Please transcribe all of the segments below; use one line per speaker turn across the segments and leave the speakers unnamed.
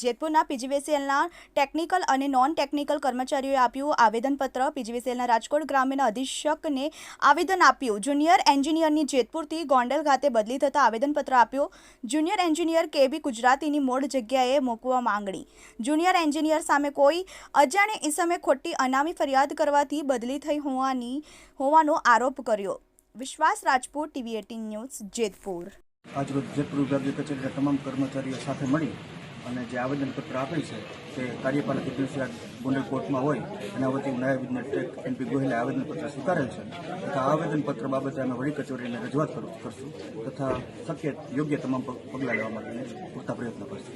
જેતપુરના પીજીવીસીએલના technical અને non technical કર્મચારીઓએ આપ્યું આવેદનપત્ર. પીજીવીસીએલના રાજકોટ ગ્રામ્યના અધિક્ષકને આવેદન આપ્યું. જુનિયર એન્જિનિયરની જેતપુરથી ગોંડલ ખાતે બદલી થતાં આવેદનપત્ર આપ્યું. જુનિયર એન્જિનિયર કેબી ગુજરાતીની મૂળ જગ્યાએ મૂકવા માંગણી. જુનિયર એન્જિનિયર સામે કોઈ અજાણે ઇસમે ખોટી અનામી ફરિયાદ કરવાથી બદલી થઈ હોવાનો આરોપ કર્યો. વિશ્વાસ રાજપૂત, TV18 ન્યૂઝ, જેતપુર.
આજરોજ જેતપુર વિભાગીય કચેરીના તમામ કર્મચારીઓ સાથે મળી અને જે આવેદનપત્ર આપેલ છે તે કાર્યપાલક એજન્સી ગોંડલ કોર્ટમાં હોય એના વતી નાયબ ઇજનેર ટેક NP ગોહિલે આવેદનપત્ર સ્વીકારેલ છે તથા આવેદનપત્ર બાબતે અમે વડી કચેરીને રજૂઆત કરશું તથા શક્ય યોગ્ય તમામ પગલાં લેવા માટે પૂરતા પ્રયત્ન કરશું.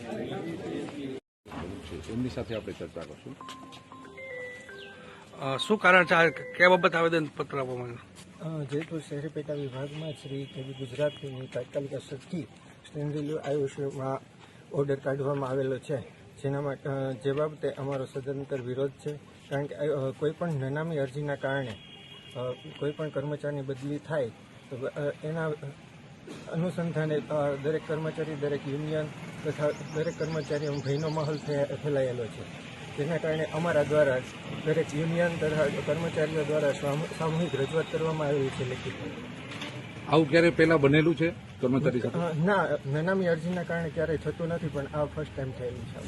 એમની સાથે આપણે ચર્ચા કરશું.
શું કારણ છે, કયા બાબત આવેદનપત્ર આપવામાં આવ્યું?
જેતપુર શહેરી પેટા વિભાગમાં શ્રી કેબી ગુજરાતીની તાત્કાલિક અસરથી સ્ટેન્ડ વેલ્યુ આયુષ્યમાં ઓર્ડર કાઢવામાં આવેલો છે, જેના માટે જે બાબતે અમારો સદંતર વિરોધ છે. કારણ કે કોઈપણ નનામી અરજીના કારણે કોઈપણ કર્મચારીની બદલી થાય તો એના અનુસંધાને દરેક કર્મચારી, દરેક યુનિયન તથા દરેક કર્મચારીઓ ભયનો માહોલ ફેલાયેલો છે. જેના કારણે અમારા દ્વારા દરેક યુનિયન તથા કર્મચારીઓ દ્વારા સામૂહિક રજૂઆત કરવામાં આવેલી છે લેખિત.
આવું ક્યારે પહેલા બનેલું છે કર્મચારી સાથે?
ના, નનામી અરજીના કારણે ક્યારેય થતું નથી, પણ આ ફર્સ્ટ ટાઈમ થયેલું છે.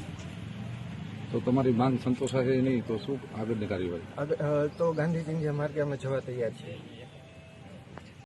તો તમારી માંગ સંતોષાશે નહીં તો શું આગળની કાર્યવાહી?
તો ગાંધીજીના માર્ગે અમે જવા તૈયાર છીએ.